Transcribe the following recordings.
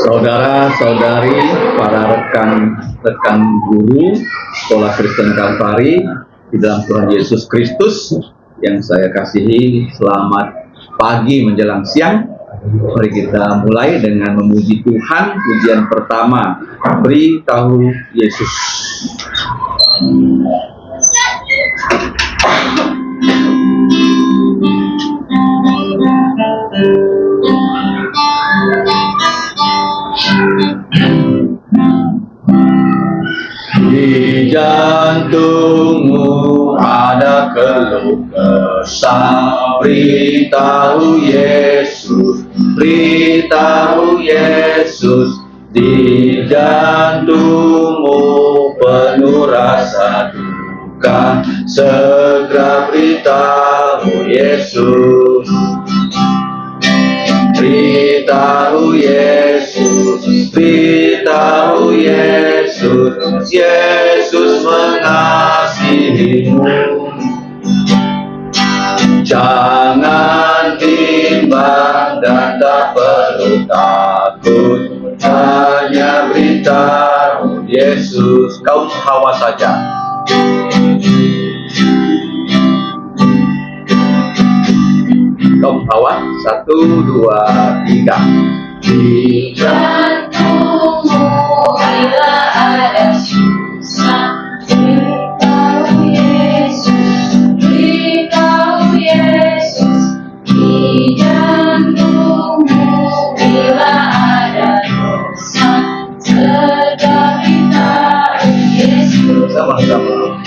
Saudara-saudari, para rekan guru Sekolah Kristen Kalvari di dalam Tuhan Yesus Kristus yang saya kasihi, selamat pagi menjelang siang. Mari kita mulai dengan memuji Tuhan. Pujian pertama, beritahu Yesus. Di jantungmu ada keluh kesah, beritahu Yesus, beritahu Yesus. Di jantungmu penuh rasa duka, segera beritahu Yesus, beritahu Yesus, beritahu Yesus. Yesus mengasihimu. Jangan bimbang dan tak perlu takut, hanya beritahu Yesus. Kaum Hawa saja. Kaum Hawa, 1, 2, 3. Di jantungmu bila ada susah, beritahu Yesus, beritahu Yesus. Di jantungmu bila ada dosa, segera beritahu Yesus. Sama-sama.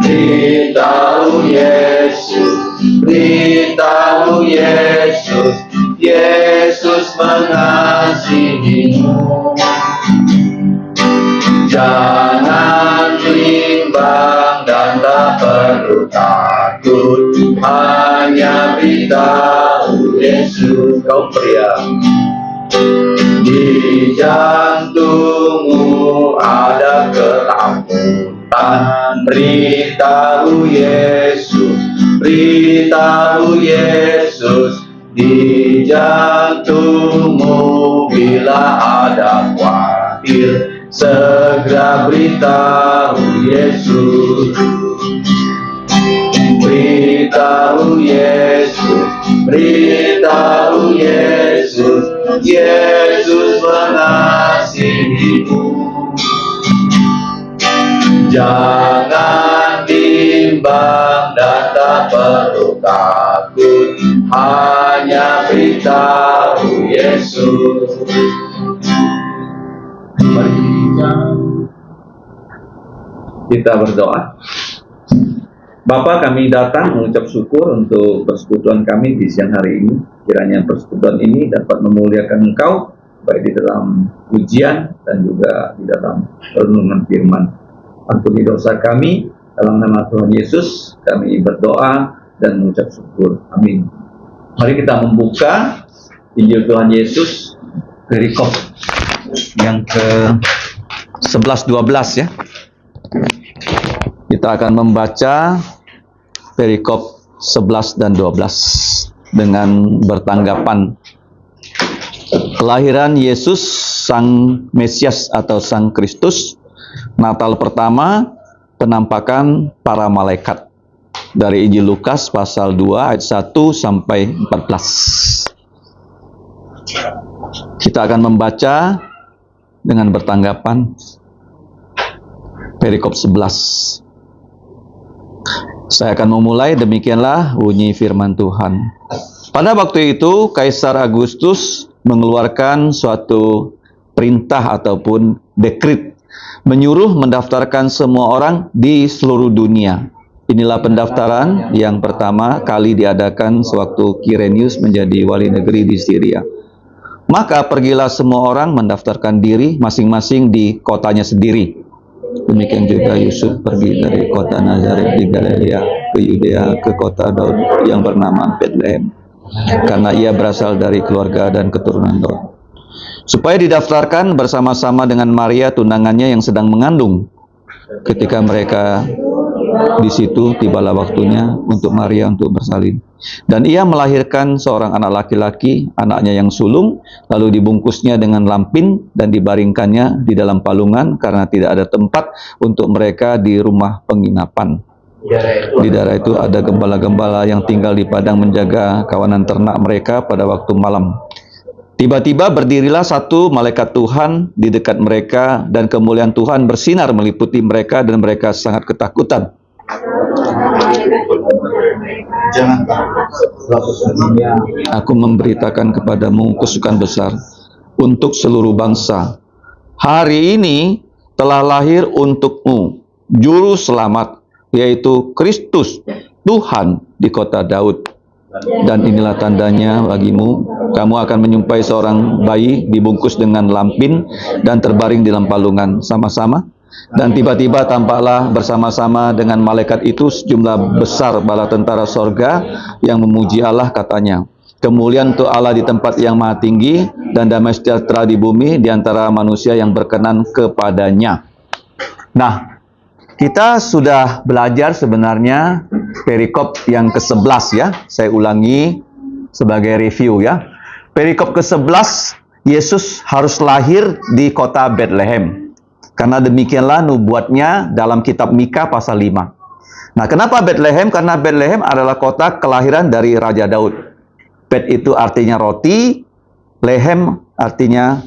Beritahu Yesus, beritahu Yesus. Yesus mengasihimu. Jangan bimbang dan tak perlu takut, hanya beritahu Yesus. Kau pria. Di jantungmu ada ketakutan, beritahu Yesus, beritahu Yesus. Di jantungmu bila ada khawatir, segera beritahu Yesus, beritahu Yesus, beritahu Yesus. Yesus mengasihimu. Jangan bimbang dan tak perlu takut, hanya beritahu Yesus. Mari kita berdoa. Bapa, kami datang mengucap syukur untuk persekutuan kami di siang hari ini. Kiranya persekutuan ini dapat memuliakan Engkau, baik di dalam pujian dan juga di dalam renungan firman. Ampuni dosa kami, dalam nama Tuhan Yesus kami berdoa dan mengucap syukur. Amin. Mari kita membuka Injil Tuhan Yesus, perikop yang ke-11-12 ya. Kita akan membaca perikop 11 dan 12 dengan bertanggapan kelahiran Yesus Sang Mesias atau Sang Kristus, Natal pertama, penampakan para malaikat. Dari Injil Lukas pasal 2 ayat 1 sampai 14. Kita akan membaca dengan bertanggapan perikop 11. Saya akan memulai, demikianlah bunyi firman Tuhan. Pada waktu itu, Kaisar Agustus mengeluarkan suatu perintah ataupun dekrit, menyuruh mendaftarkan semua orang di seluruh dunia. Inilah pendaftaran yang pertama kali diadakan sewaktu Kirenius menjadi wali negeri di Syria. Maka pergilah semua orang mendaftarkan diri masing-masing di kotanya sendiri. Demikian juga Yusuf pergi dari kota Nazaret di Galilea ke Yudea ke kota Daud yang bernama Betlehem, karena ia berasal dari keluarga dan keturunan Daud. Supaya didaftarkan bersama-sama dengan Maria tunangannya yang sedang mengandung. Ketika mereka di situ, tibalah waktunya untuk Maria untuk bersalin. Dan ia melahirkan seorang anak laki-laki, anaknya yang sulung, lalu dibungkusnya dengan lampin dan dibaringkannya di dalam palungan karena tidak ada tempat untuk mereka di rumah penginapan. Di daerah itu ada gembala-gembala yang tinggal di padang menjaga kawanan ternak mereka pada waktu malam. Tiba-tiba berdirilah satu malaikat Tuhan di dekat mereka dan kemuliaan Tuhan bersinar meliputi mereka dan mereka sangat ketakutan. Jangan takut, sebab sesungguhnya Aku memberitakan kepadamu kesukaan besar untuk seluruh bangsa. Hari ini telah lahir untukmu juru selamat, yaitu Kristus Tuhan di kota Daud. Dan inilah tandanya bagimu, kamu akan menyumpai seorang bayi dibungkus dengan lampin dan terbaring di dalam palungan sama-sama. Dan tiba-tiba tampaklah bersama-sama dengan malaikat itu sejumlah besar bala tentara sorga yang memuji Allah, katanya, kemuliaan untuk Allah di tempat yang maha tinggi dan damai sejahtera di bumi di antara manusia yang berkenan kepadanya. Nah, kita sudah belajar sebenarnya perikop yang ke-11 ya. Saya ulangi sebagai review ya. Perikop ke-11, Yesus harus lahir di kota Bethlehem. Karena demikianlah nubuatnya dalam kitab Mika pasal 5. Nah, kenapa Bethlehem? Karena Bethlehem adalah kota kelahiran dari Raja Daud. Bet itu artinya roti, lehem artinya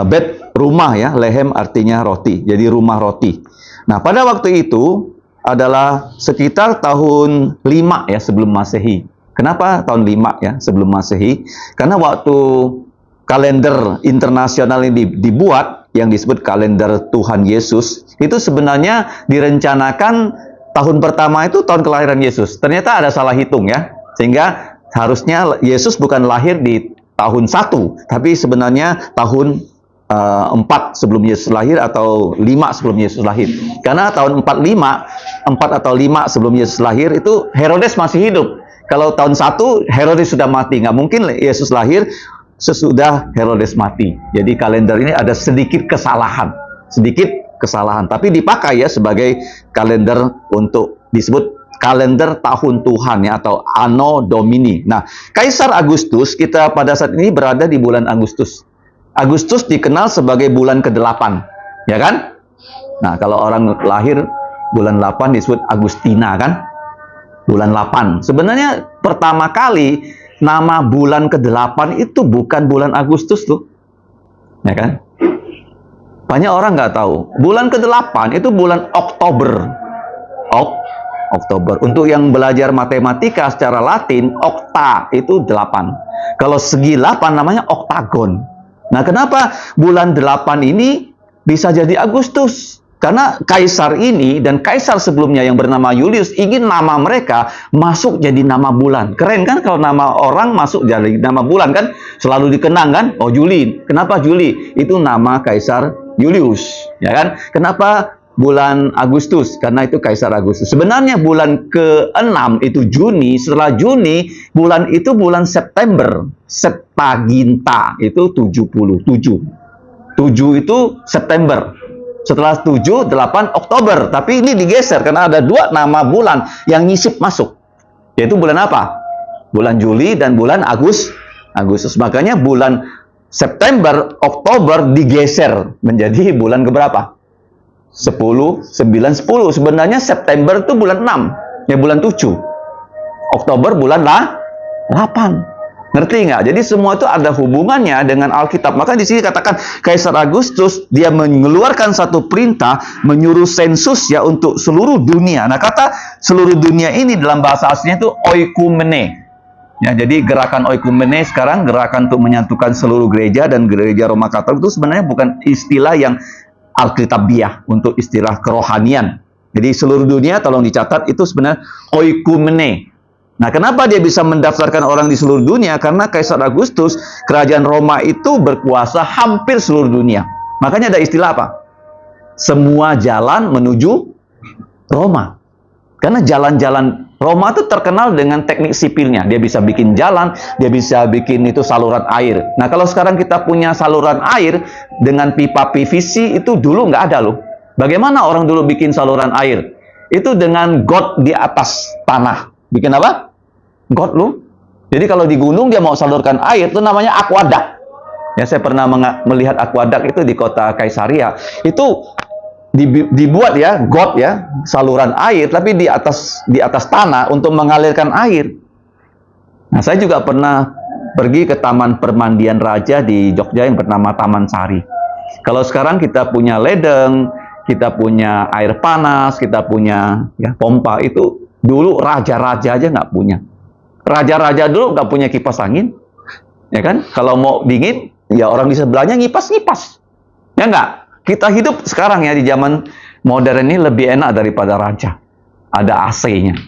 bet rumah ya, lehem artinya roti. Jadi rumah roti. Nah, pada waktu itu adalah sekitar tahun 5 ya sebelum Masehi. Kenapa tahun 5 ya sebelum Masehi? Karena waktu kalender internasional ini dibuat, yang disebut kalender Tuhan Yesus, itu sebenarnya direncanakan tahun pertama itu tahun kelahiran Yesus. Ternyata ada salah hitung ya, sehingga harusnya Yesus bukan lahir di tahun 1, tapi sebenarnya tahun 4 sebelum Yesus lahir atau 5 sebelum Yesus lahir. Karena tahun 4 atau 5 sebelum Yesus lahir itu Herodes masih hidup. Kalau tahun 1 Herodes sudah mati, nggak mungkin Yesus lahir sesudah Herodes mati. Jadi kalender ini ada sedikit kesalahan, tapi dipakai ya sebagai kalender untuk disebut kalender tahun Tuhan ya, atau Anno Domini. Nah, Kaisar Agustus, kita pada saat ini berada di bulan Agustus. Agustus dikenal sebagai bulan ke-8, ya kan? Nah, kalau orang lahir bulan 8 disebut Agustina kan? Bulan 8. Sebenarnya pertama kali nama bulan ke-8 itu bukan bulan Agustus tuh. Ya kan? Banyak orang nggak tahu. Bulan ke-8 itu bulan Oktober. Oktober. Untuk yang belajar matematika secara Latin, okta itu 8. Kalau segi 8 namanya oktagon. Nah, kenapa bulan 8 ini bisa jadi Agustus? Karena kaisar ini dan kaisar sebelumnya yang bernama Julius ingin nama mereka masuk jadi nama bulan. Keren kan kalau nama orang masuk jadi nama bulan kan? Selalu dikenang kan? Oh, Juli. Kenapa Juli? Itu nama Kaisar Julius, ya kan? Kenapa bulan Agustus? Karena itu Kaisar Agustus. Sebenarnya bulan ke-6 itu Juni. Setelah Juni, bulan itu bulan September. Septaginta itu 77. 7 itu September. Setelah 7, 8 Oktober. Tapi ini digeser karena ada 2 nama bulan yang nyisip masuk. Yaitu bulan apa? Bulan Juli dan bulan Agustus. Makanya bulan September, Oktober digeser menjadi bulan keberapa? 10, 9, 10. Sebenarnya September itu bulan 6. Ya bulan 7. Oktober bulan 8. Ngerti nggak? Jadi semua itu ada hubungannya dengan Alkitab. Maka di sini katakan Kaisar Agustus dia mengeluarkan satu perintah menyuruh sensus ya untuk seluruh dunia. Nah, kata seluruh dunia ini dalam bahasa aslinya itu oikumene. Ya, jadi gerakan oikumene sekarang gerakan untuk menyatukan seluruh gereja dan gereja Roma Katolik itu sebenarnya bukan istilah yang Alkitabiah untuk istilah kerohanian. Jadi seluruh dunia tolong dicatat itu sebenarnya oikumene. Nah, kenapa dia bisa mendaftarkan orang di seluruh dunia? Karena Kaisar Agustus, kerajaan Roma itu berkuasa hampir seluruh dunia. Makanya ada istilah apa? Semua jalan menuju Roma. Karena jalan-jalan Roma itu terkenal dengan teknik sipilnya. Dia bisa bikin jalan, dia bisa bikin itu saluran air. Nah, kalau sekarang kita punya saluran air dengan pipa PVC, itu dulu nggak ada loh. Bagaimana orang dulu bikin saluran air? Itu dengan got di atas tanah. Bikin apa? Got loh. Jadi kalau di gunung dia mau salurkan air, itu namanya aqueduct. Ya, saya pernah melihat aqueduct itu di kota Kaisaria. Itu dibuat ya, got ya, saluran air, tapi di atas tanah untuk mengalirkan air. Nah, saya juga pernah pergi ke Taman Permandian Raja di Jogja yang bernama Taman Sari. Kalau sekarang kita punya ledeng, kita punya air panas, kita punya ya, pompa, itu dulu raja-raja aja nggak punya. Raja-raja dulu nggak punya kipas angin, ya kan? Kalau mau dingin, ya orang di sebelahnya ngipas-ngipas, ya nggak? Kita hidup sekarang ya di zaman modern ini lebih enak daripada raja. Ada AC-nya,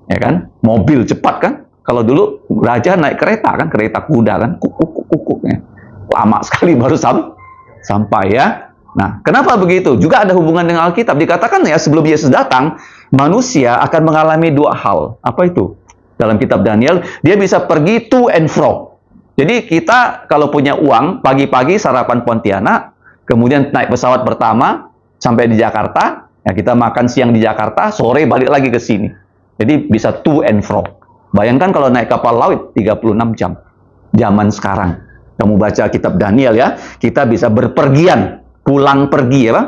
ya kan? Mobil cepat kan? Kalau dulu raja naik kereta kan, kereta kuda kan, kuk ya. Lama sekali baru sampai ya. Nah, kenapa begitu? Juga ada hubungan dengan Alkitab. Dikatakan ya sebelum Yesus datang, manusia akan mengalami dua hal. Apa itu? Dalam kitab Daniel, dia bisa pergi to and fro. Jadi kita kalau punya uang, pagi-pagi sarapan Pontianak, kemudian naik pesawat pertama sampai di Jakarta, ya kita makan siang di Jakarta, sore balik lagi ke sini. Jadi bisa to and fro. Bayangkan kalau naik kapal laut 36 jam. Zaman sekarang. Kamu baca kitab Daniel ya, kita bisa berpergian, pulang pergi ya, Pak?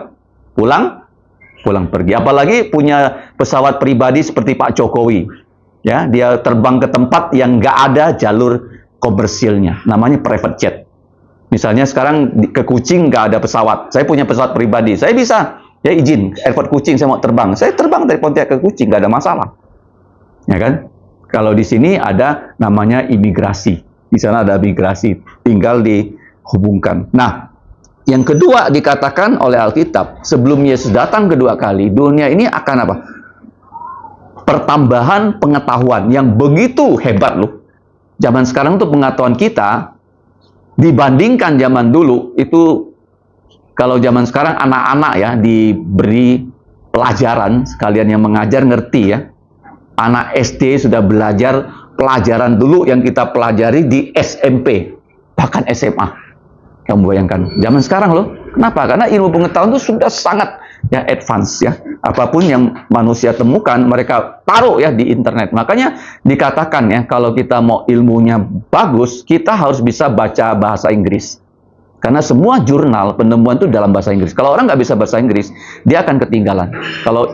Pulang pergi. Apalagi punya pesawat pribadi seperti Pak Jokowi. Ya, dia terbang ke tempat yang nggak ada jalur komersilnya. Namanya private jet. Misalnya sekarang ke Kucing nggak ada pesawat. Saya punya pesawat pribadi. Saya bisa, ya izin, airport Kucing saya mau terbang. Saya terbang dari Pontianak ke Kucing, nggak ada masalah. Ya kan? Kalau di sini ada namanya imigrasi. Di sana ada imigrasi. Tinggal dihubungkan. Nah, yang kedua dikatakan oleh Alkitab, sebelum Yesus datang kedua kali, dunia ini akan apa? Pertambahan pengetahuan yang begitu hebat loh. Zaman sekarang tuh pengetahuan kita dibandingkan zaman dulu itu, kalau zaman sekarang anak-anak ya diberi pelajaran, sekalian yang mengajar ngerti ya. Anak SD sudah belajar pelajaran dulu yang kita pelajari di SMP, bahkan SMA. Kamu bayangkan, zaman sekarang loh. Kenapa? Karena ilmu pengetahuan itu sudah sangat ya advance ya. Apapun yang manusia temukan, mereka taruh ya di internet. Makanya dikatakan ya, kalau kita mau ilmunya bagus, kita harus bisa baca bahasa Inggris. Karena semua jurnal penemuan itu dalam bahasa Inggris. Kalau orang nggak bisa bahasa Inggris, dia akan ketinggalan. Kalau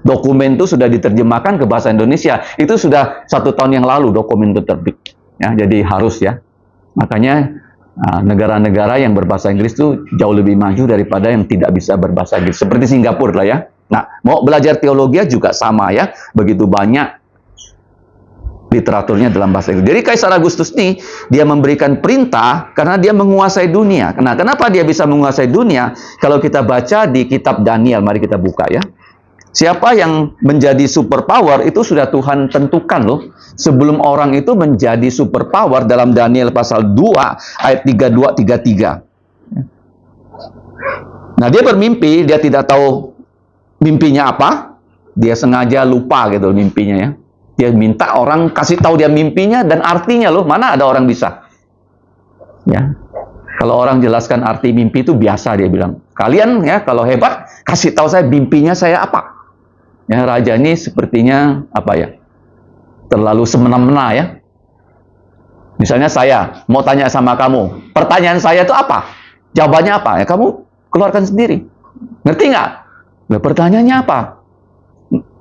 dokumen itu sudah diterjemahkan ke bahasa Indonesia, itu sudah 1 tahun yang lalu dokumen itu terbit. Ya, jadi harus ya. Makanya negara-negara yang berbahasa Inggris itu jauh lebih maju daripada yang tidak bisa berbahasa Inggris. Seperti Singapura lah ya. Nah, mau belajar teologi juga sama ya. Begitu banyak literaturnya dalam bahasa Inggris. Jadi Kaisar Agustus ini, dia memberikan perintah karena dia menguasai dunia. Nah, kenapa dia bisa menguasai dunia? Kalau kita baca di kitab Daniel, mari kita buka ya. Siapa yang menjadi superpower itu sudah Tuhan tentukan loh. Sebelum orang itu menjadi superpower dalam Daniel pasal 2 ayat 32-33. Nah, dia bermimpi, dia tidak tahu mimpinya apa. Dia sengaja lupa gitu mimpinya ya. Dia minta orang kasih tahu dia mimpinya dan artinya loh. Mana ada orang bisa? Ya. Kalau orang jelaskan arti mimpi itu biasa, dia bilang. Kalian ya kalau hebat kasih tahu saya mimpinya saya apa. Ya, raja ini sepertinya apa ya? Terlalu semena-mena ya. Misalnya saya mau tanya sama kamu, pertanyaan saya itu apa? Jawabannya apa? Ya kamu keluarkan sendiri. Ngerti nggak? Nah, pertanyaannya apa?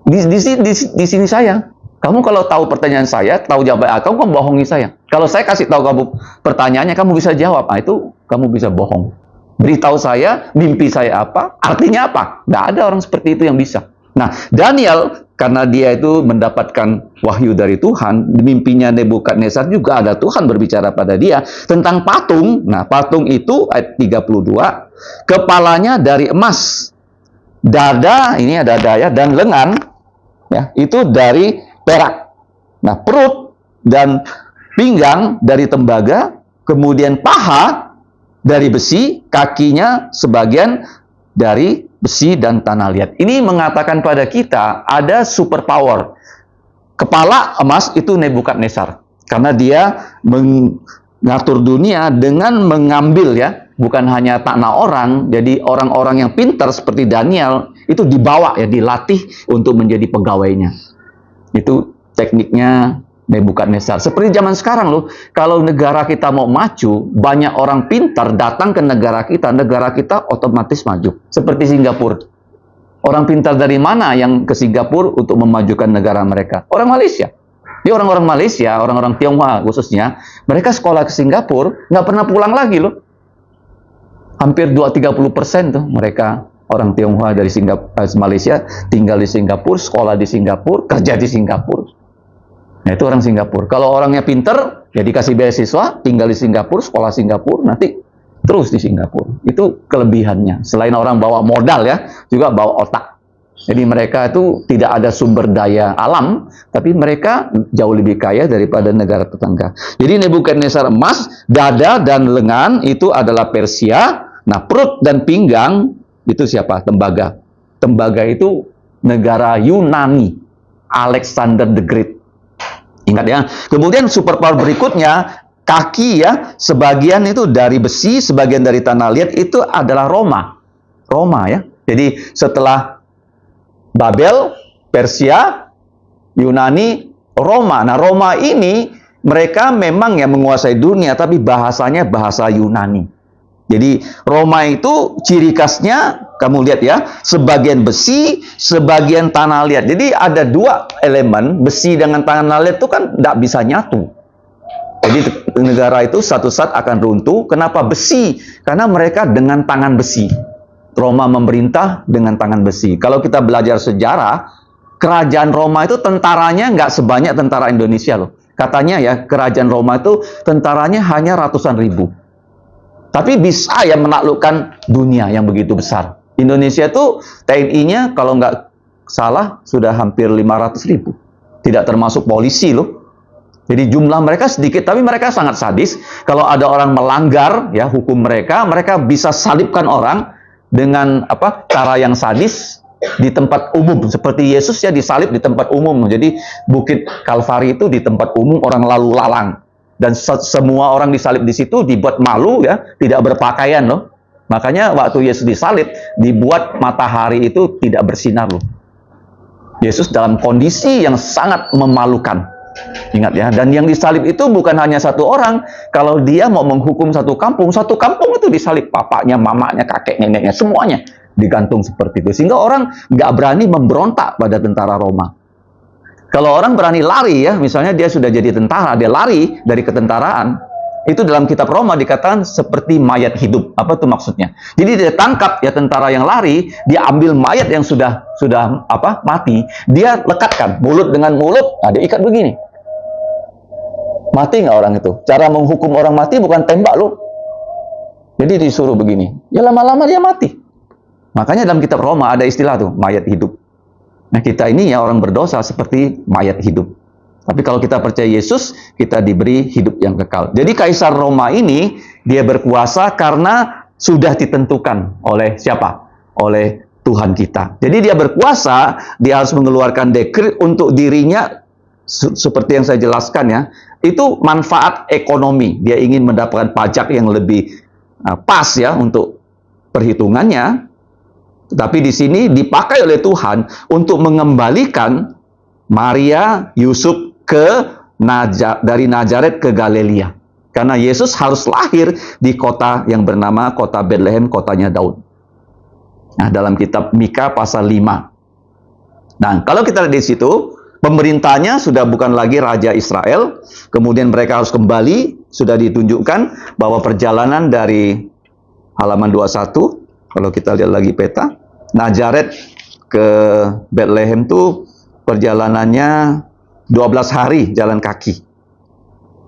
Di sini saya. Kamu kalau tahu pertanyaan saya, tahu jawaban kamu membohongi saya. Kalau saya kasih tahu kamu pertanyaannya, kamu bisa jawab. Nah, itu kamu bisa bohong. Beritahu saya mimpi saya apa, artinya apa? Nggak ada orang seperti itu yang bisa. Nah, Daniel, karena dia itu mendapatkan wahyu dari Tuhan, mimpinya Nebukadnezar juga ada Tuhan berbicara pada dia tentang patung. Nah, patung itu ayat 32, kepalanya dari emas, dada, ini ada dada ya, dan lengan, ya, itu dari perak. Nah, perut dan pinggang dari tembaga, kemudian paha dari besi, kakinya sebagian dari besi dan tanah liat. Ini mengatakan pada kita ada superpower. kepala emas itu Nebukadnezar. Karena dia mengatur dunia dengan mengambil ya, bukan hanya tanah orang, jadi orang-orang yang pintar seperti Daniel itu dibawa ya, dilatih untuk menjadi pegawainya. Itu tekniknya Nebukadnezar. Seperti zaman sekarang loh, kalau negara kita mau maju, banyak orang pintar datang ke negara kita otomatis maju. Seperti Singapura. Orang pintar dari mana yang ke Singapura untuk memajukan negara mereka? Orang Malaysia. Di orang-orang Malaysia, orang-orang Tionghoa khususnya, mereka sekolah ke Singapura, nggak pernah pulang lagi loh. Hampir 2-30% tuh mereka orang Tionghoa dari Malaysia, tinggal di Singapura, sekolah di Singapura, kerja di Singapura. Nah, itu orang Singapura. Kalau orangnya pinter, ya dikasih beasiswa, tinggal di Singapura, sekolah Singapura, nanti terus di Singapura. Itu kelebihannya. Selain orang bawa modal ya, juga bawa otak. Jadi mereka itu tidak ada sumber daya alam, tapi mereka jauh lebih kaya daripada negara tetangga. Jadi Nebukadnezar emas, dada dan lengan itu adalah Persia. Nah, perut dan pinggang itu siapa? Tembaga. Tembaga itu negara Yunani, Alexander the Great. Ingat ya. Kemudian superpower berikutnya, kaki ya, sebagian itu dari besi, sebagian dari tanah liat, itu adalah Roma. Roma ya. Jadi setelah Babel, Persia, Yunani, Roma. Nah, Roma ini mereka memang ya menguasai dunia, tapi bahasanya bahasa Yunani. Jadi Roma itu ciri khasnya, kamu lihat ya, sebagian besi, sebagian tanah liat. Jadi ada dua elemen, besi dengan tanah liat itu kan tidak bisa nyatu. Jadi negara itu satu saat akan runtuh. Kenapa besi? Karena mereka dengan tangan besi. Roma memerintah dengan tangan besi. Kalau kita belajar sejarah, kerajaan Roma itu tentaranya nggak sebanyak tentara Indonesia loh. Katanya ya, kerajaan Roma itu tentaranya hanya ratusan ribu. Tapi bisa ya menaklukkan dunia yang begitu besar. Indonesia itu TNI-nya kalau nggak salah sudah hampir 500 ribu. Tidak termasuk polisi loh. Jadi jumlah mereka sedikit, tapi mereka sangat sadis. Kalau ada orang melanggar ya hukum mereka, mereka bisa salibkan orang dengan cara yang sadis di tempat umum. Seperti Yesus ya disalib di tempat umum. Jadi Bukit Kalvari itu di tempat umum, orang lalu lalang. Dan semua orang disalib di situ dibuat malu ya, tidak berpakaian loh. Makanya waktu Yesus disalib, dibuat matahari itu tidak bersinar loh. Yesus dalam kondisi yang sangat memalukan. Ingat ya, dan yang disalib itu bukan hanya satu orang. Kalau dia mau menghukum satu kampung itu disalib. Papanya, mamanya, kakek, neneknya, semuanya digantung seperti itu. Sehingga orang nggak berani memberontak pada tentara Roma. Kalau orang berani lari ya, misalnya dia sudah jadi tentara, dia lari dari ketentaraan, itu dalam kitab Roma dikatakan seperti mayat hidup. Apa itu maksudnya? Jadi dia tangkap ya tentara yang lari, dia ambil mayat yang sudah mati, dia lekatkan mulut dengan mulut, dia ikat begini. Mati nggak orang itu? Cara menghukum orang mati bukan tembak loh. Jadi disuruh begini, ya lama-lama dia mati. Makanya dalam kitab Roma ada istilah tuh, mayat hidup. Nah, kita ini ya orang berdosa seperti mayat hidup. Tapi kalau kita percaya Yesus, kita diberi hidup yang kekal. Jadi Kaisar Roma ini, dia berkuasa karena sudah ditentukan oleh siapa? Oleh Tuhan kita. Jadi dia berkuasa, dia harus mengeluarkan dekret untuk dirinya, seperti yang saya jelaskan ya, itu manfaat ekonomi. Dia ingin mendapatkan pajak yang lebih pas ya untuk perhitungannya. Tapi di sini dipakai oleh Tuhan untuk mengembalikan Maria, Yusuf dari Nazaret ke Galilea. Karena Yesus harus lahir di kota yang bernama kota Bethlehem, kotanya Daud. Nah, dalam kitab Mika pasal 5. Nah, kalau kita lihat di situ, pemerintahnya sudah bukan lagi Raja Israel. Kemudian mereka harus kembali, sudah ditunjukkan bahwa perjalanan dari halaman 21, kalau kita lihat lagi peta, Nazaret ke Bethlehem itu perjalanannya 12 hari jalan kaki.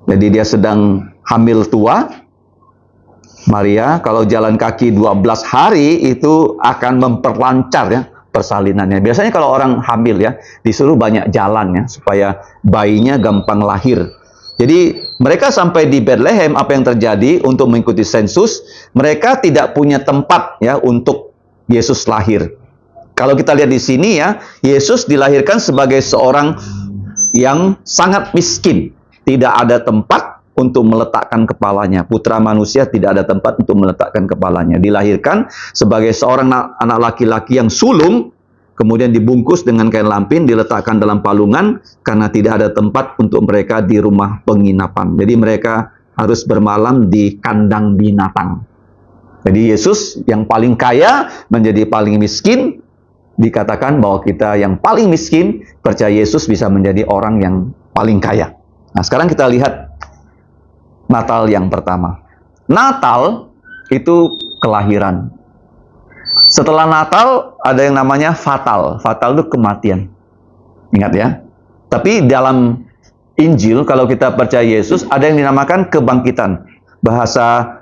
Jadi dia sedang hamil tua. Maria, kalau jalan kaki 12 hari itu akan memperlancar ya persalinannya. Biasanya kalau orang hamil ya, disuruh banyak jalan ya, supaya bayinya gampang lahir. Jadi mereka sampai di Bethlehem, apa yang terjadi untuk mengikuti sensus, mereka tidak punya tempat ya untuk Yesus lahir. Kalau kita lihat di sini ya, Yesus dilahirkan sebagai seorang yang sangat miskin, tidak ada tempat untuk meletakkan kepalanya. Putra manusia tidak ada tempat untuk meletakkan kepalanya. Dilahirkan sebagai seorang anak laki-laki yang sulung, kemudian dibungkus dengan kain lampin, diletakkan dalam palungan, karena tidak ada tempat untuk mereka di rumah penginapan. Jadi mereka harus bermalam di kandang binatang. Jadi Yesus yang paling kaya menjadi paling miskin, dikatakan bahwa kita yang paling miskin, percaya Yesus bisa menjadi orang yang paling kaya. Nah, sekarang kita lihat Natal yang pertama. Natal itu kelahiran. Setelah Natal ada yang namanya fatal. Fatal itu kematian. Ingat ya. Tapi dalam Injil, kalau kita percaya Yesus, ada yang dinamakan kebangkitan. Bahasa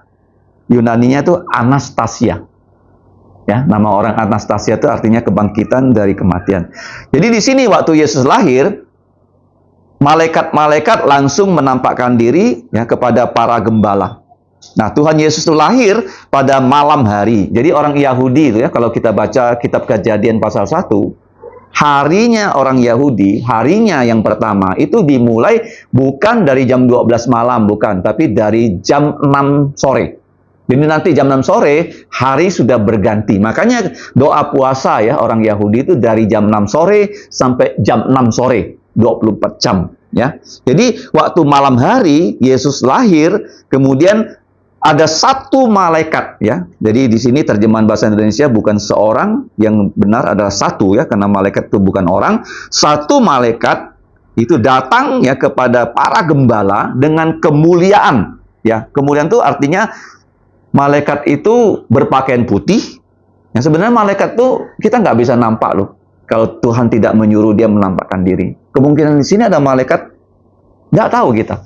Yunaninya itu Anastasia. Ya, nama orang Anastasia itu artinya kebangkitan dari kematian. Jadi di sini waktu Yesus lahir, malaikat-malaikat langsung menampakkan diri ya kepada para gembala. Nah, Tuhan Yesus itu lahir pada malam hari. Jadi orang Yahudi itu ya, kalau kita baca kitab Kejadian pasal 1, harinya orang Yahudi, harinya yang pertama itu dimulai bukan dari jam 12 malam, bukan, tapi dari jam 6 sore. Jadi nanti jam 6 sore, hari sudah berganti. Makanya doa puasa ya, orang Yahudi itu dari jam 6 sore sampai jam 6 sore, 24 jam. Ya. Jadi waktu malam hari, Yesus lahir, kemudian ada satu malaikat. Ya. Jadi di sini terjemahan bahasa Indonesia bukan seorang, yang benar adalah satu ya, karena malaikat itu bukan orang. Satu malaikat itu datang ya kepada para gembala dengan kemuliaan. Ya, kemuliaan itu artinya malaikat itu berpakaian putih. Ya, sebenarnya malaikat itu kita nggak bisa nampak loh. Kalau Tuhan tidak menyuruh dia menampakkan diri. Kemungkinan di sini ada malaikat, nggak tahu kita.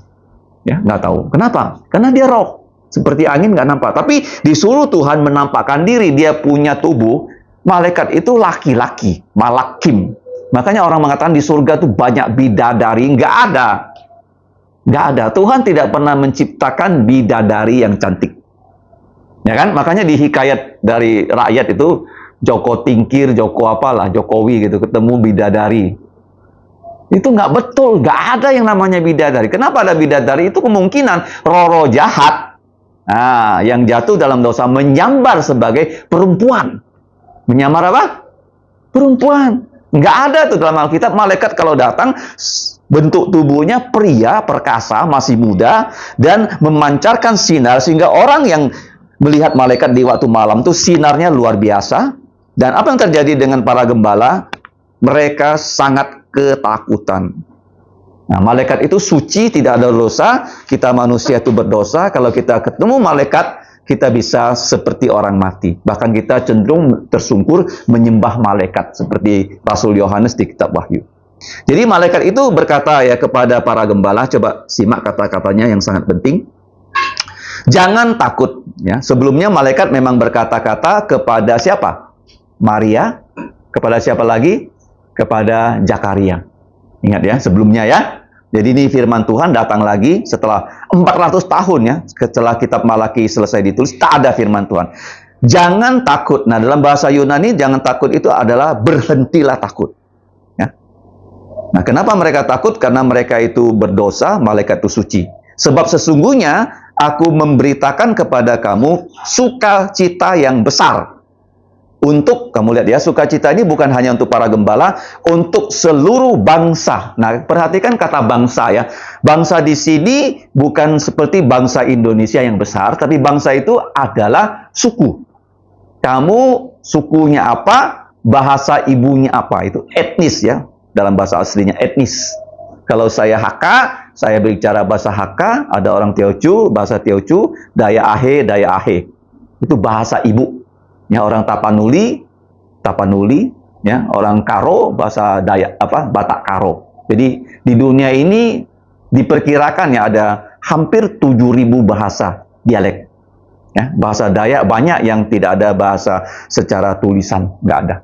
Ya, nggak tahu. Kenapa? Karena dia roh. Seperti angin nggak nampak. Tapi disuruh Tuhan menampakkan diri. Dia punya tubuh. Malaikat itu laki-laki. Malakim. Makanya orang mengatakan di surga itu banyak bidadari. Nggak ada. Nggak ada. Tuhan tidak pernah menciptakan bidadari yang cantik. Ya kan? Makanya di hikayat dari rakyat itu, Joko Tingkir, Joko apalah, Jokowi gitu, ketemu bidadari. Itu nggak betul, nggak ada yang namanya bidadari. Kenapa ada bidadari? Itu kemungkinan roh-roh jahat, nah, yang jatuh dalam dosa menyambar sebagai perempuan. Menyamar apa? Perempuan. Nggak ada tuh dalam Alkitab. Malaikat kalau datang, bentuk tubuhnya pria, perkasa, masih muda, dan memancarkan sinar, sehingga orang yang melihat malaikat di waktu malam itu sinarnya luar biasa. Dan apa yang terjadi dengan para gembala? Mereka sangat ketakutan. Nah, malaikat itu suci, tidak ada dosa. Kita manusia itu berdosa. Kalau kita ketemu malaikat, kita bisa seperti orang mati. Bahkan kita cenderung tersungkur menyembah malaikat, seperti Rasul Yohanes di kitab Wahyu. Jadi malaikat itu berkata ya kepada para gembala, coba simak kata-katanya yang sangat penting. Jangan takut. Ya. Sebelumnya malaikat memang berkata-kata kepada siapa? Maria. Kepada siapa lagi? Kepada Zakaria. Ingat ya, sebelumnya ya. Jadi ini firman Tuhan datang lagi setelah 400 tahun ya. Setelah kitab Malaki selesai ditulis, tak ada firman Tuhan. Jangan takut. Nah, dalam bahasa Yunani, jangan takut itu adalah berhentilah takut. Ya. Nah, kenapa mereka takut? Karena mereka itu berdosa, malaikat itu suci. Sebab sesungguhnya aku memberitakan kepada kamu sukacita yang besar. Untuk, kamu lihat ya, sukacita ini bukan hanya untuk para gembala, untuk seluruh bangsa. Nah, perhatikan kata bangsa ya. Bangsa di sini bukan seperti bangsa Indonesia yang besar, tapi bangsa itu adalah suku. Kamu sukunya apa, bahasa ibunya apa, itu etnis ya. Dalam bahasa aslinya etnis. Kalau saya Hakka, saya bicara bahasa Hakka, ada orang Teochew, bahasa Teochew, Daya Ahe. Itu bahasa ibu. Ya, orang Tapanuli, ya, orang Karo, bahasa Batak Karo. Jadi di dunia ini diperkirakan ya ada hampir 7.000 bahasa dialek. Ya, bahasa Dayak banyak yang tidak ada bahasa secara tulisan, nggak ada.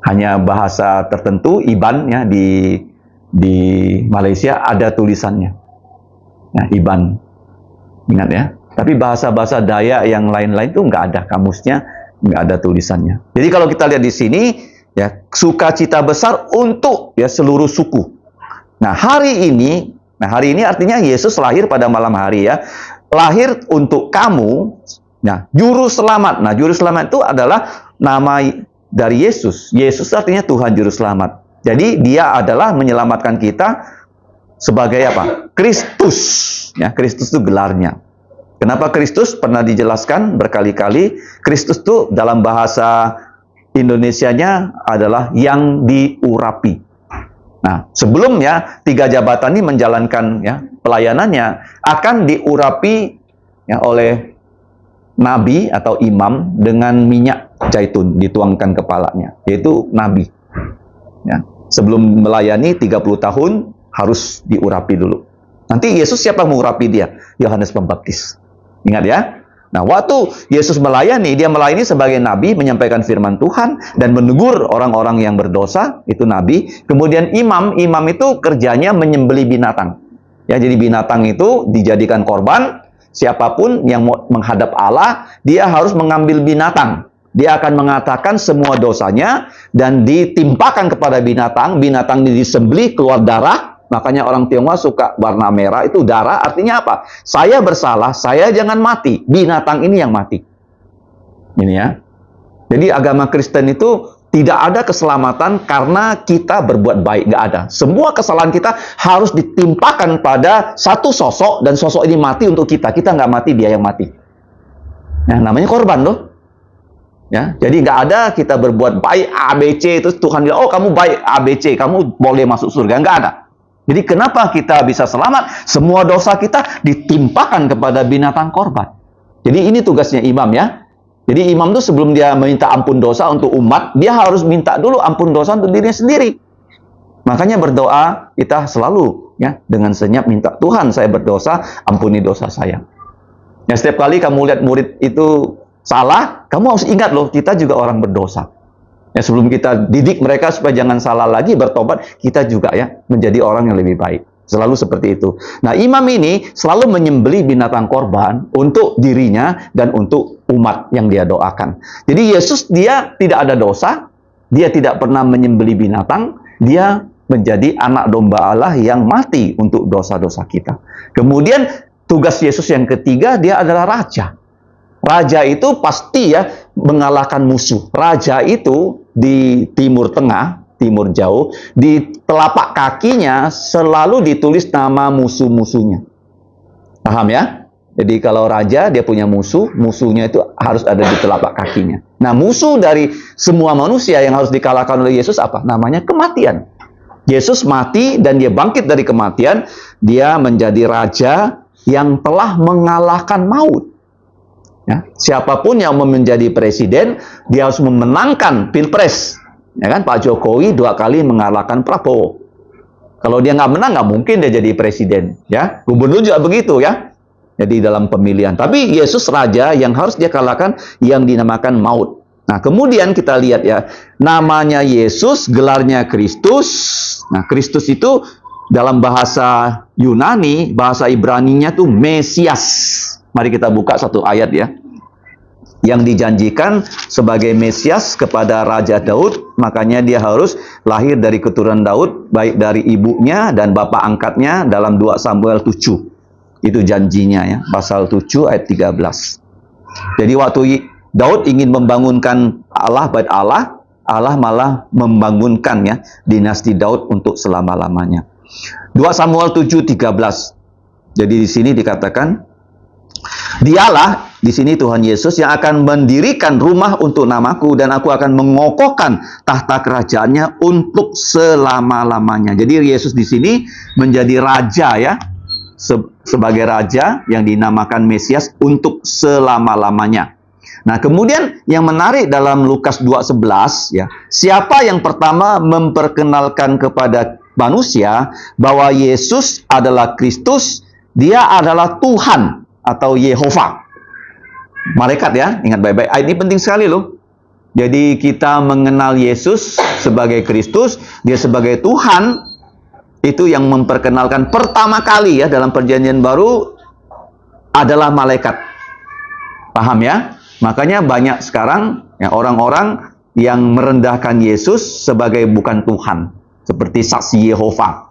Hanya bahasa tertentu, Iban ya di Malaysia ada tulisannya. Ya, Iban. Ingat ya. Tapi bahasa-bahasa Dayak yang lain-lain itu nggak ada kamusnya, nggak ada tulisannya. Jadi kalau kita lihat di sini, ya sukacita besar untuk ya seluruh suku. Nah, hari ini artinya Yesus lahir pada malam hari ya. Lahir untuk kamu. Nah, juru selamat. Nah, juru selamat itu adalah nama dari Yesus. Yesus artinya Tuhan juru selamat. Jadi dia adalah menyelamatkan kita sebagai apa? Kristus. Ya, Kristus itu gelarnya. Kenapa Kristus? Pernah dijelaskan berkali-kali. Kristus itu dalam bahasa Indonesianya adalah yang diurapi. Nah, sebelumnya 3 jabatan ini menjalankan ya pelayanannya akan diurapi ya oleh nabi atau imam dengan minyak zaitun dituangkan kepalanya, yaitu nabi. Ya, sebelum melayani 30 tahun harus diurapi dulu. Nanti Yesus siapa mengurapi dia? Yohanes Pembaptis. Ingat ya? Nah, waktu Yesus melayani, dia melayani sebagai nabi, menyampaikan firman Tuhan, dan menegur orang-orang yang berdosa, itu nabi. Kemudian imam itu kerjanya menyembelih binatang. Ya, jadi binatang itu dijadikan korban, siapapun yang mau menghadap Allah, dia harus mengambil binatang. Dia akan mengatakan semua dosanya, dan ditimpakan kepada binatang, binatang ini disembelih, keluar darah. Makanya orang Tionghoa suka warna merah, itu darah, artinya apa? Saya bersalah, saya jangan mati. Binatang ini yang mati. Ini ya. Jadi agama Kristen itu tidak ada keselamatan karena kita berbuat baik, nggak ada. Semua kesalahan kita harus ditimpakan pada satu sosok, dan sosok ini mati untuk kita. Kita nggak mati, dia yang mati. Nah, namanya korban loh. Ya, jadi nggak ada kita berbuat baik ABC, itu Tuhan bilang, oh kamu baik ABC, kamu boleh masuk surga. Nggak ada. Jadi kenapa kita bisa selamat? Semua dosa kita ditimpakan kepada binatang korban. Jadi ini tugasnya imam ya. Jadi imam itu sebelum dia minta ampun dosa untuk umat, dia harus minta dulu ampun dosa untuk dirinya sendiri. Makanya berdoa kita selalu ya dengan senyap minta, Tuhan saya berdosa, ampuni dosa saya. Ya, setiap kali kamu lihat murid itu salah, kamu harus ingat loh, kita juga orang berdosa. Ya, sebelum kita didik mereka supaya jangan salah lagi, bertobat, kita juga ya menjadi orang yang lebih baik. Selalu seperti itu. Nah, imam ini selalu menyembelih binatang korban untuk dirinya dan untuk umat yang dia doakan. Jadi Yesus dia tidak ada dosa, dia tidak pernah menyembelih binatang, dia menjadi anak domba Allah yang mati untuk dosa-dosa kita. Kemudian tugas Yesus yang ketiga, dia adalah raja. Raja itu pasti ya mengalahkan musuh. Raja itu di Timur Tengah, Timur Jauh, di telapak kakinya selalu ditulis nama musuh-musuhnya. Paham ya? Jadi kalau raja dia punya musuh, musuhnya itu harus ada di telapak kakinya. Nah, musuh dari semua manusia yang harus dikalahkan oleh Yesus apa? Namanya kematian. Yesus mati dan dia bangkit dari kematian, dia menjadi raja yang telah mengalahkan maut. Ya, siapapun yang mau menjadi presiden, dia harus memenangkan pilpres. Ya kan, Pak Jokowi 2 kali mengalahkan Prabowo. Kalau dia nggak menang, nggak mungkin dia jadi presiden. Ya, gubernur juga begitu ya. Jadi dalam pemilihan. Tapi Yesus raja yang harus dia kalahkan, yang dinamakan maut. Nah, kemudian kita lihat ya, namanya Yesus, gelarnya Kristus. Nah, Kristus itu dalam bahasa Yunani, bahasa Ibraninya tuh Mesias. Mari kita buka satu ayat ya. Yang dijanjikan sebagai Mesias kepada Raja Daud, makanya dia harus lahir dari keturunan Daud, baik dari ibunya dan bapak angkatnya dalam 2 Samuel 7. Itu janjinya ya, pasal 7 ayat 13. Jadi waktu Daud ingin membangunkan Allah, bait Allah, Allah malah membangunkan ya dinasti Daud untuk selama-lamanya. 2 Samuel 7:13. Jadi di sini dikatakan, Dialah, di sini Tuhan Yesus yang akan mendirikan rumah untuk namaku dan aku akan mengokohkan tahta kerajaannya untuk selama-lamanya. Jadi Yesus di sini menjadi raja ya, sebagai raja yang dinamakan Mesias untuk selama-lamanya. Nah, kemudian yang menarik dalam Lukas 2:11 ya, siapa yang pertama memperkenalkan kepada manusia bahwa Yesus adalah Kristus, dia adalah Tuhan atau Yehova. Malaikat ya, ingat baik-baik. Ini penting sekali loh. Jadi kita mengenal Yesus sebagai Kristus, dia sebagai Tuhan, itu yang memperkenalkan pertama kali ya dalam perjanjian baru adalah malaikat. Paham ya? Makanya banyak sekarang ya orang-orang yang merendahkan Yesus sebagai bukan Tuhan, seperti saksi Yehova.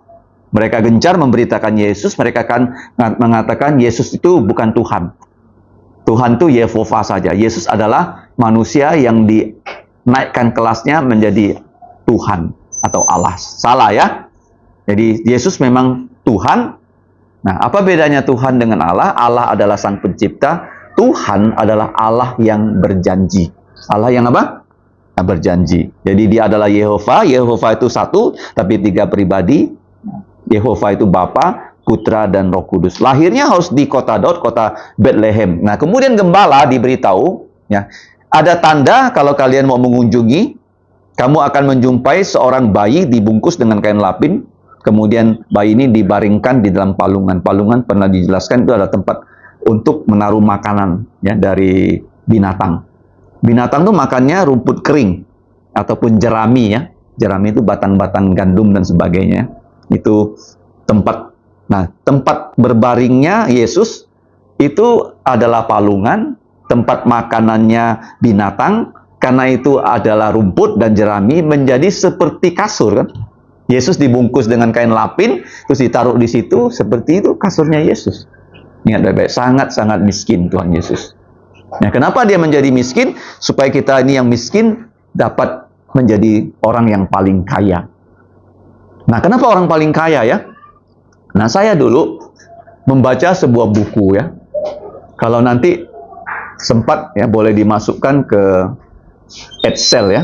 Mereka gencar memberitakan Yesus, mereka akan mengatakan Yesus itu bukan Tuhan. Tuhan itu Yehova saja. Yesus adalah manusia yang dinaikkan kelasnya menjadi Tuhan atau Allah. Salah ya. Jadi Yesus memang Tuhan. Nah, apa bedanya Tuhan dengan Allah? Allah adalah Sang Pencipta. Tuhan adalah Allah yang berjanji. Allah yang apa? Yang berjanji. Jadi dia adalah Yehova. Yehova itu satu, tapi tiga pribadi. Yehova itu Bapa, Putra, dan Roh Kudus. Lahirnya harus di kota Daud, kota Bethlehem. Nah, kemudian gembala diberitahu, ya, ada tanda kalau kalian mau mengunjungi, kamu akan menjumpai seorang bayi dibungkus dengan kain lapin, kemudian bayi ini dibaringkan di dalam palungan. Palungan pernah dijelaskan itu adalah tempat untuk menaruh makanan, ya, dari binatang. Binatang itu makannya rumput kering ataupun jerami, ya. Jerami itu batang-batang gandum dan sebagainya. Itu tempat. Nah, tempat berbaringnya Yesus itu adalah palungan, tempat makanannya binatang, karena itu adalah rumput dan jerami menjadi seperti kasur, kan? Yesus dibungkus dengan kain lapin, terus ditaruh di situ, seperti itu kasurnya Yesus. Ingat baik-baik, sangat-sangat miskin Tuhan Yesus. Nah, kenapa dia menjadi miskin? Supaya kita ini yang miskin dapat menjadi orang yang paling kaya. Nah, kenapa orang paling kaya ya? Nah, saya dulu membaca sebuah buku ya. Kalau nanti sempat ya boleh dimasukkan ke Excel ya,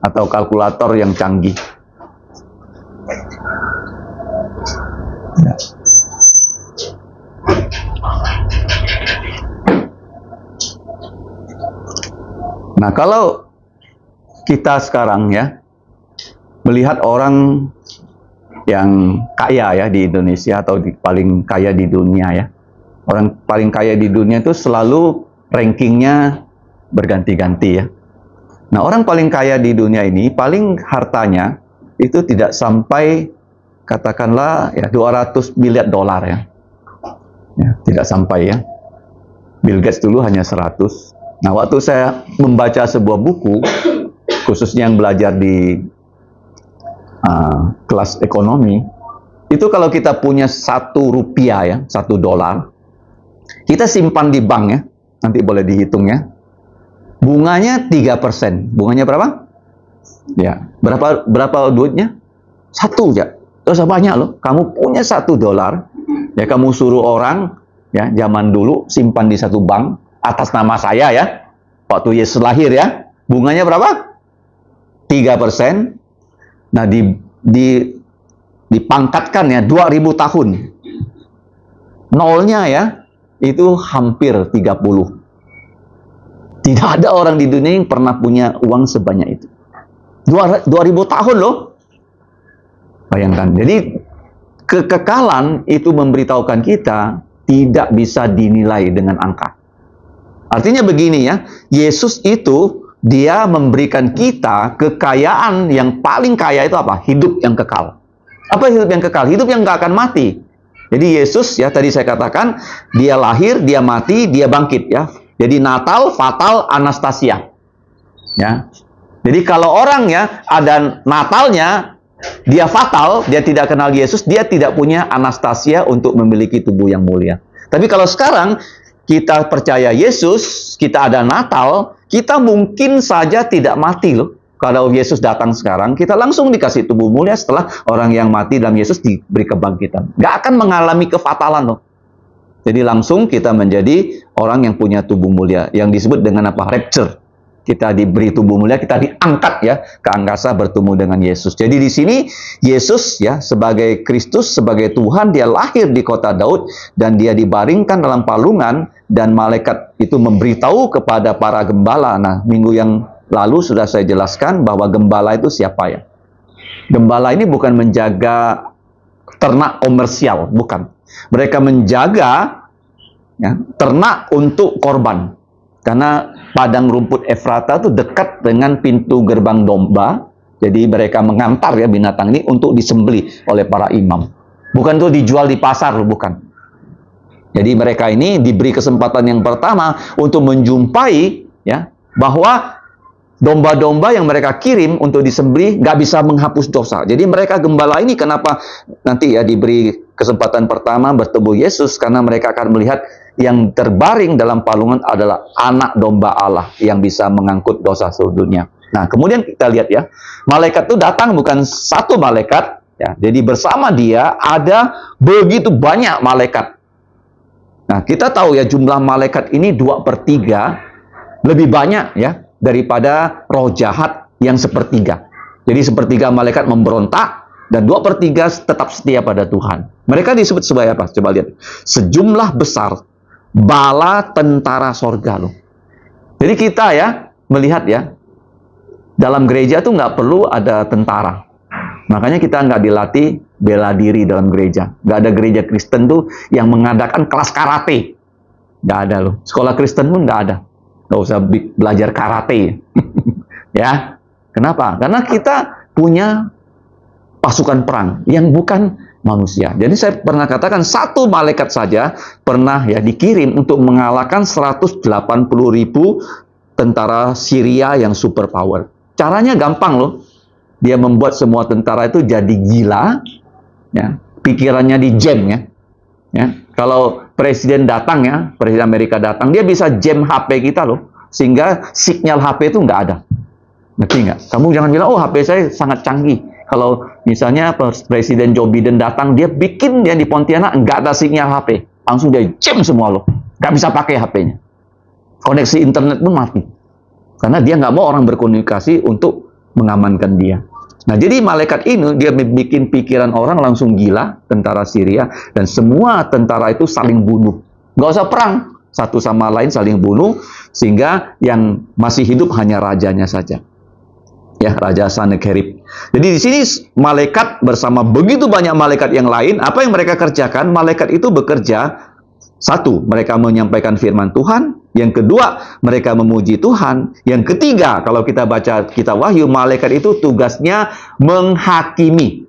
atau kalkulator yang canggih. Ya. Nah, kalau kita sekarang ya melihat orang yang kaya ya di Indonesia atau paling kaya di dunia ya. Orang paling kaya di dunia itu selalu rankingnya berganti-ganti ya. Nah, orang paling kaya di dunia ini paling hartanya itu tidak sampai katakanlah ya 200 miliar dolar ya. Ya, tidak sampai ya. Bill Gates dulu hanya 100. Nah, waktu saya membaca sebuah buku khususnya yang belajar di kelas ekonomi, itu kalau kita punya 1 rupiah ya, 1 dolar, kita simpan di bank ya, nanti boleh dihitung ya, bunganya 3%. Bunganya berapa? Ya, berapa duitnya? 1 ya, terus banyak loh. Kamu punya 1 dolar, ya kamu suruh orang, ya zaman dulu simpan di 1 bank, atas nama saya ya, waktu Yesus lahir ya, bunganya berapa? 3%. Nah, dipangkatkan ya 2000 tahun. Nolnya ya, itu hampir 30. Tidak ada orang di dunia yang pernah punya uang sebanyak itu. 2000 tahun loh. Bayangkan. Jadi, kekekalan itu memberitahukan kita tidak bisa dinilai dengan angka. Artinya begini ya, Yesus itu dia memberikan kita kekayaan yang paling kaya itu apa? Hidup yang kekal. Apa hidup yang kekal? Hidup yang nggak akan mati. Jadi Yesus ya tadi saya katakan dia lahir, dia mati, dia bangkit ya. Jadi Natal, Fatal, Anastasia. Ya. Jadi kalau orang ya ada Natalnya, dia fatal, dia tidak kenal Yesus, dia tidak punya Anastasia untuk memiliki tubuh yang mulia. Tapi kalau sekarang kita percaya Yesus, kita ada Natal, kita mungkin saja tidak mati loh. Kalau Yesus datang sekarang, kita langsung dikasih tubuh mulia setelah orang yang mati dalam Yesus diberi kebangkitan. Nggak akan mengalami kefatalan loh. Jadi langsung kita menjadi orang yang punya tubuh mulia. Yang disebut dengan apa? Rapture. Kita diberi tubuh mulia, kita diangkat ya ke angkasa bertemu dengan Yesus. Jadi di sini Yesus ya sebagai Kristus, sebagai Tuhan, dia lahir di kota Daud dan dia dibaringkan dalam palungan dan malaikat itu memberitahu kepada para gembala. Nah, minggu yang lalu sudah saya jelaskan bahwa gembala itu siapa ya? Gembala ini bukan menjaga ternak komersial, bukan. Mereka menjaga ya, ternak untuk korban. Karena padang rumput Efrata itu dekat dengan pintu gerbang domba. Jadi mereka mengantar ya binatang ini untuk disembelih oleh para imam. Bukan untuk dijual di pasar, bukan. Jadi mereka ini diberi kesempatan yang pertama untuk menjumpai ya bahwa domba-domba yang mereka kirim untuk disembelih nggak bisa menghapus dosa. Jadi mereka gembala ini kenapa nanti ya diberi kesempatan pertama bertemu Yesus, karena mereka akan melihat yang terbaring dalam palungan adalah anak domba Allah yang bisa mengangkut dosa seluruh dunia. Nah, kemudian kita lihat ya, malaikat itu datang bukan satu malaikat, ya. Jadi bersama dia ada begitu banyak malaikat. Nah, kita tahu ya jumlah malaikat ini 2/3 lebih banyak ya daripada roh jahat yang 1/3. Jadi 1/3 malaikat memberontak dan 2/3 tetap setia pada Tuhan. Mereka disebut sebagai apa? Coba lihat. Sejumlah besar bala tentara sorga loh. Jadi kita ya melihat ya, dalam gereja tuh nggak perlu ada tentara. Makanya kita nggak dilatih bela diri dalam gereja. Nggak ada gereja Kristen tuh yang mengadakan kelas karate. Nggak ada loh. Sekolah Kristen pun nggak ada. Nggak usah belajar karate. Ya. Kenapa? Karena kita punya pasukan perang yang bukan manusia. Jadi saya pernah katakan satu malaikat saja pernah ya dikirim untuk mengalahkan 180.000 tentara Syria yang super power. Caranya gampang loh. Dia membuat semua tentara itu jadi gila, ya, pikirannya di jam ya. Ya, kalau presiden datang ya, presiden Amerika datang, dia bisa jam HP kita loh, sehingga sinyal HP itu nggak ada. Ngerti nggak? Kamu jangan bilang, oh HP saya sangat canggih. Kalau misalnya Presiden Joe Biden datang, dia bikin dia di Pontianak nggak ada sinyal HP, langsung dia jam semua loh, nggak bisa pakai HP-nya. Koneksi internet pun mati, karena dia nggak mau orang berkomunikasi untuk mengamankan dia. Nah, jadi malaikat ini dia bikin pikiran orang langsung gila, tentara Syria, dan semua tentara itu saling bunuh. Nggak usah perang, satu sama lain saling bunuh, sehingga yang masih hidup hanya rajanya saja. Ya, Raja Sanherib. Jadi di sini malaikat bersama begitu banyak malaikat yang lain, apa yang mereka kerjakan? Malaikat itu bekerja, satu, mereka menyampaikan firman Tuhan. Yang kedua, mereka memuji Tuhan. Yang ketiga, kalau kita baca kitab Wahyu, malaikat itu tugasnya menghakimi.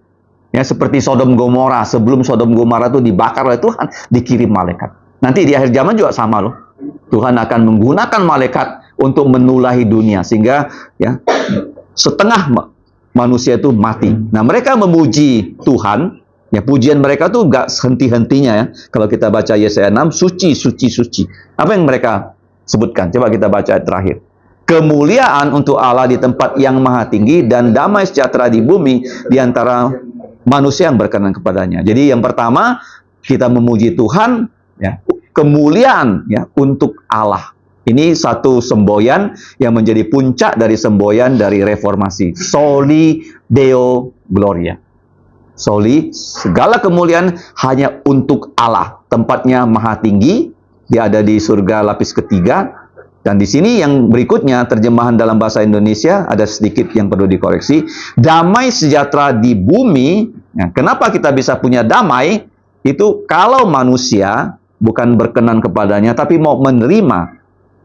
Ya, seperti Sodom Gomora. Sebelum Sodom Gomora itu dibakar oleh Tuhan, dikirim malaikat. Nanti di akhir zaman juga sama loh. Tuhan akan menggunakan malaikat untuk menulahi dunia. Sehingga ya setengah manusia itu mati. Nah, mereka memuji Tuhan. Ya, pujian mereka tuh nggak henti-hentinya ya. Kalau kita baca Yesaya 6, suci, suci, suci. Apa yang mereka sebutkan? Coba kita baca ayat terakhir. Kemuliaan untuk Allah di tempat yang maha tinggi dan damai sejahtera di bumi di antara manusia yang berkenan kepadanya. Jadi yang pertama, kita memuji Tuhan, ya, kemuliaan ya untuk Allah. Ini satu semboyan yang menjadi puncak dari semboyan dari reformasi. Soli Deo Gloria. Soli, segala kemuliaan hanya untuk Allah. Tempatnya maha tinggi, dia ada di surga lapis ketiga. Dan di sini yang berikutnya, terjemahan dalam bahasa Indonesia, ada sedikit yang perlu dikoreksi. Damai sejahtera di bumi. Nah, kenapa kita bisa punya damai? Itu kalau manusia bukan berkenan kepadanya, tapi mau menerima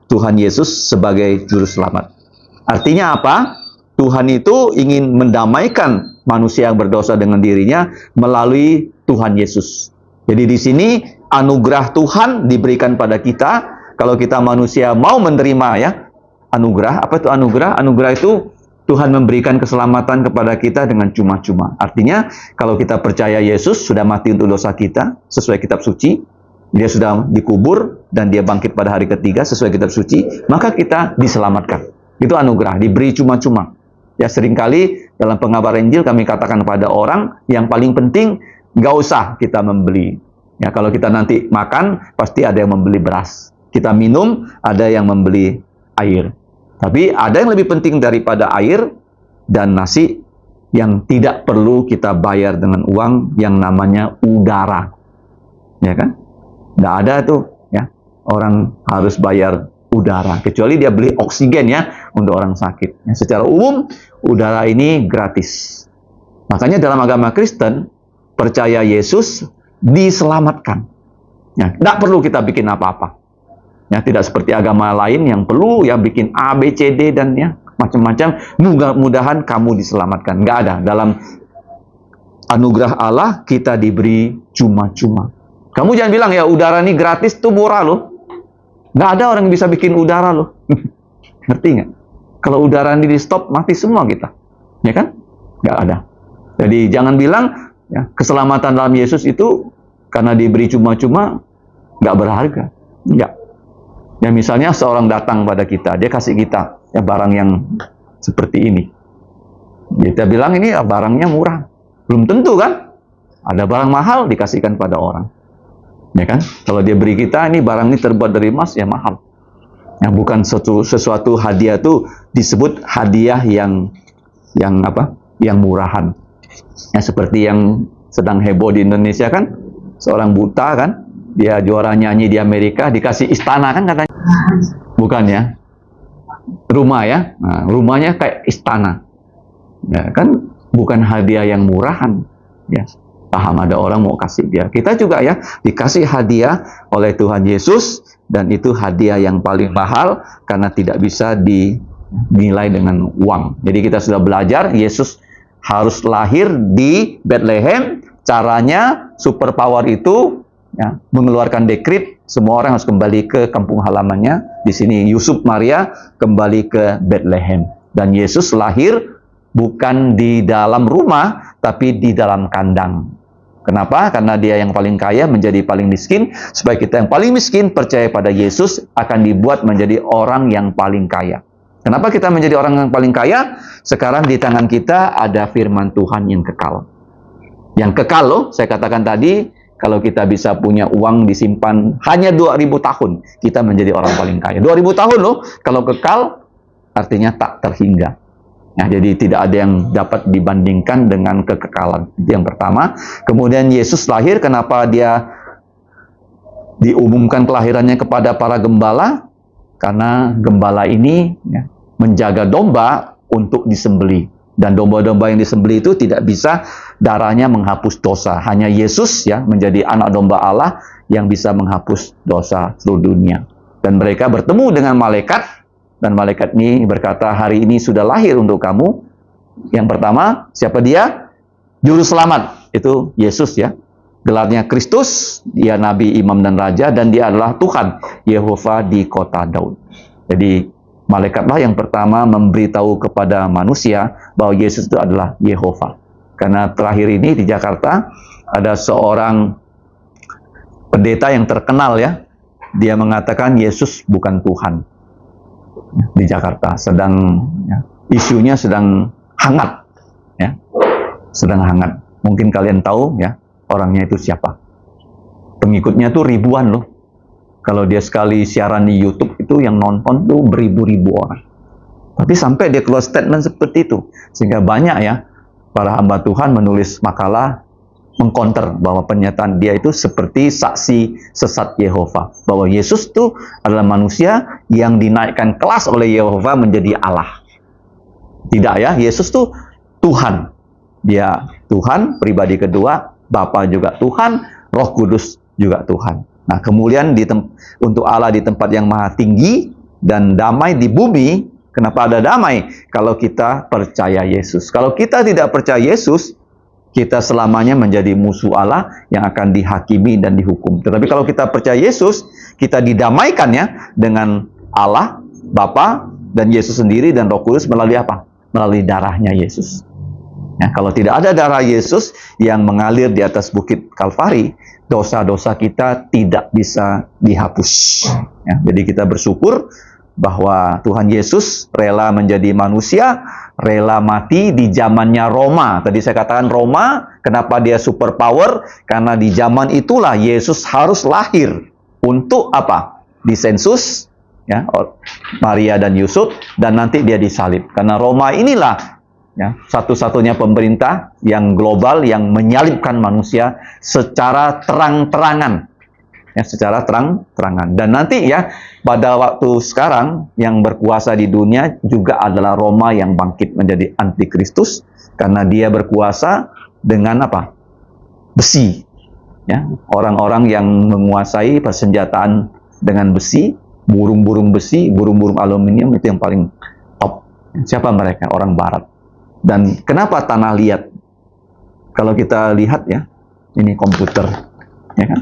Tuhan Yesus sebagai juru selamat. Artinya apa? Tuhan itu ingin mendamaikan manusia yang berdosa dengan dirinya melalui Tuhan Yesus. Jadi di sini anugerah Tuhan diberikan pada kita. Kalau kita manusia mau menerima ya anugerah. Apa itu anugerah? Anugerah itu Tuhan memberikan keselamatan kepada kita dengan cuma-cuma. Artinya kalau kita percaya Yesus sudah mati untuk dosa kita sesuai kitab suci, dia sudah dikubur dan dia bangkit pada hari ketiga sesuai kitab suci, maka kita diselamatkan. Itu anugerah, diberi cuma-cuma. Ya, seringkali dalam pengabar Injil kami katakan pada orang yang paling penting nggak usah kita membeli. Ya, kalau kita nanti makan pasti ada yang membeli beras. Kita minum ada yang membeli air. Tapi ada yang lebih penting daripada air dan nasi yang tidak perlu kita bayar dengan uang yang namanya udara. Ya kan? Nggak ada tuh ya orang harus bayar udara, kecuali dia beli oksigen ya untuk orang sakit. Ya, secara umum udara ini gratis. Makanya dalam agama Kristen percaya Yesus diselamatkan. Ya, tidak perlu kita bikin apa-apa. Ya, tidak seperti agama lain yang perlu ya bikin A, B, C, D dan ya macam-macam. Mudah-mudahan kamu diselamatkan. Nggak ada. Dalam anugerah Allah kita diberi cuma-cuma. Kamu jangan bilang ya udara ini gratis tuh murah loh. Nggak ada orang yang bisa bikin udara loh. Ngerti nggak? Kalau udara ini di stop, mati semua kita. Ya kan? Nggak ada. Jadi jangan bilang ya, keselamatan dalam Yesus itu karena diberi cuma-cuma nggak berharga. Enggak. Ya misalnya seorang datang pada kita, dia kasih kita ya barang yang seperti ini. Kita bilang ini barangnya murah. Belum tentu kan? Ada barang mahal dikasihkan pada orang. Ya kan? Kalau dia beri kita ini barang ini terbuat dari emas, ya mahal. Ya, bukan sesuatu hadiah itu disebut hadiah yang apa? Yang murahan. Ya, seperti yang sedang heboh di Indonesia kan, seorang buta kan, dia juara nyanyi di Amerika, dikasih istana kan katanya. Bukan ya? Rumah ya. Nah, rumahnya kayak istana. Ya kan bukan hadiah yang murahan. Ya. Paham, ada orang mau kasih dia. Kita juga ya dikasih hadiah oleh Tuhan Yesus, dan itu hadiah yang paling mahal karena tidak bisa dinilai dengan uang. Jadi kita sudah belajar Yesus harus lahir di Bethlehem. Caranya superpower itu ya, mengeluarkan dekrit, semua orang harus kembali ke kampung halamannya. Di sini Yusuf Maria kembali ke Bethlehem, dan Yesus lahir bukan di dalam rumah tapi di dalam kandang. Kenapa? Karena dia yang paling kaya menjadi paling miskin, supaya kita yang paling miskin percaya pada Yesus akan dibuat menjadi orang yang paling kaya. Kenapa kita menjadi orang yang paling kaya? Sekarang di tangan kita ada firman Tuhan yang kekal. Yang kekal loh, saya katakan tadi, kalau kita bisa punya uang disimpan hanya 2000 tahun, kita menjadi orang paling kaya. 2000 tahun loh, kalau kekal artinya tak terhingga. Nah, jadi tidak ada yang dapat dibandingkan dengan kekekalan. Itu yang pertama. Kemudian Yesus lahir, kenapa dia diumumkan kelahirannya kepada para gembala? Karena gembala ini ya, menjaga domba untuk disembelih. Dan domba-domba yang disembelih itu tidak bisa darahnya menghapus dosa. Hanya Yesus ya menjadi anak domba Allah yang bisa menghapus dosa seluruh dunia. Dan mereka bertemu dengan malaikat. Dan malaikat ini berkata, hari ini sudah lahir untuk kamu. Yang pertama, siapa dia? Juru selamat. Itu Yesus ya. Gelarnya Kristus, dia Nabi, Imam, dan Raja. Dan dia adalah Tuhan, Yehova di kota Daud. Jadi, malaikatlah yang pertama memberitahu kepada manusia bahwa Yesus itu adalah Yehova. Karena terakhir ini di Jakarta, ada seorang pendeta yang terkenal ya. Dia mengatakan Yesus bukan Tuhan. Di Jakarta sedang ya, isunya sedang hangat ya, sedang hangat. Mungkin kalian tahu ya orangnya itu siapa. Pengikutnya tuh ribuan loh. Kalau dia sekali siaran di YouTube itu yang nonton tuh beribu-ribu orang. Tapi sampai dia keluar statement seperti itu, sehingga banyak ya para hamba Tuhan menulis makalah mengkonter bahwa pernyataan dia itu seperti saksi sesat Yehova, bahwa Yesus itu adalah manusia yang dinaikkan kelas oleh Yehova menjadi Allah. Tidak ya, Yesus itu Tuhan. Dia Tuhan, pribadi kedua, Bapa juga Tuhan, Roh Kudus juga Tuhan. Nah, kemudian untuk Allah di tempat yang maha tinggi dan damai di bumi. Kenapa ada damai? Kalau kita percaya Yesus. Kalau kita tidak percaya Yesus, kita selamanya menjadi musuh Allah yang akan dihakimi dan dihukum. Tetapi kalau kita percaya Yesus, kita didamaikan ya dengan Allah, Bapa, dan Yesus sendiri dan Roh Kudus melalui apa? Melalui darahnya Yesus. Ya, kalau tidak ada darah Yesus yang mengalir di atas bukit Kalvari, dosa-dosa kita tidak bisa dihapus. Ya, jadi kita bersyukur bahwa Tuhan Yesus rela menjadi manusia, rela mati di zamannya Roma. Tadi saya katakan Roma, kenapa dia super power? Karena di zaman itulah Yesus harus lahir. Untuk apa? Disensus, ya, Maria dan Yusuf, dan nanti dia disalib. Karena Roma inilah ya, satu-satunya pemerintah yang global yang menyalibkan manusia secara terang-terangan. Ya, secara terang-terangan. Dan nanti ya, pada waktu sekarang yang berkuasa di dunia juga adalah Roma yang bangkit menjadi antikristus karena dia berkuasa dengan apa? Besi. Ya, orang-orang yang menguasai persenjataan dengan besi, burung-burung besi, burung-burung aluminium itu yang paling top. Siapa mereka? Orang barat. Dan kenapa tanah liat? Kalau kita lihat ya, ini komputer, ya kan?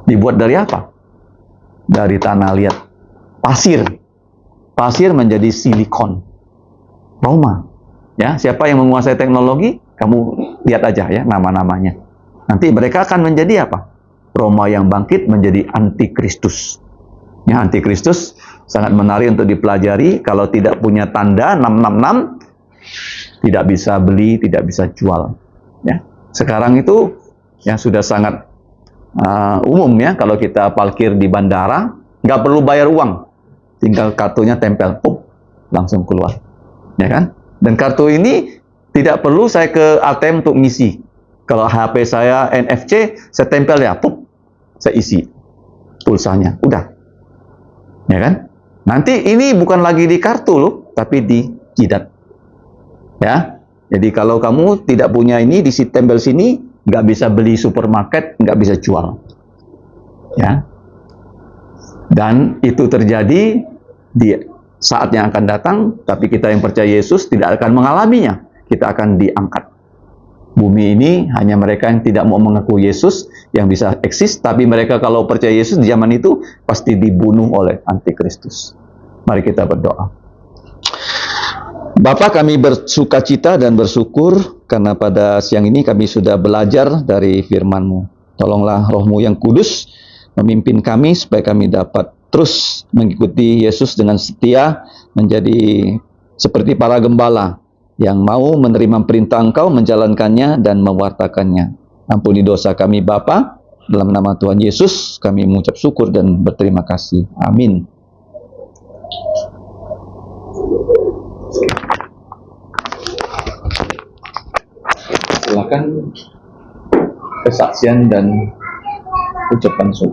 Dibuat dari apa? Dari tanah liat. Pasir. Pasir menjadi silikon. Roma. Ya, siapa yang menguasai teknologi? Kamu lihat aja ya nama-namanya. Nanti mereka akan menjadi apa? Roma yang bangkit menjadi antikristus. Ya, antikristus sangat menarik untuk dipelajari. Kalau tidak punya tanda 666, tidak bisa beli, tidak bisa jual. Ya, sekarang itu yang sudah sangat umum ya, kalau kita parkir di bandara, nggak perlu bayar uang, tinggal kartunya tempel, pop, langsung keluar, ya kan? Dan kartu ini tidak perlu saya ke ATM untuk ngisi. Kalau HP saya NFC, saya tempel ya, pop, saya isi pulsanya, udah, ya kan? Nanti ini bukan lagi di kartu loh, tapi di jidat, ya. Jadi kalau kamu tidak punya ini di tempel sini, nggak bisa beli supermarket, nggak bisa jual, ya. Dan itu terjadi di saat yang akan datang, tapi kita yang percaya Yesus tidak akan mengalaminya. Kita akan diangkat. Bumi ini hanya mereka yang tidak mau mengaku Yesus yang bisa eksis, tapi mereka kalau percaya Yesus di zaman itu pasti dibunuh oleh antikristus. Mari kita berdoa. Bapa, kami bersukacita dan bersyukur karena pada siang ini kami sudah belajar dari firman-Mu. Tolonglah Roh-Mu yang kudus memimpin kami supaya kami dapat terus mengikuti Yesus dengan setia, menjadi seperti para gembala yang mau menerima perintah Engkau, menjalankannya dan mewartakannya. Ampuni dosa kami Bapa, dalam nama Tuhan Yesus kami mengucap syukur dan berterima kasih. Amin. Silakan kesaksian dan ucapan syukur.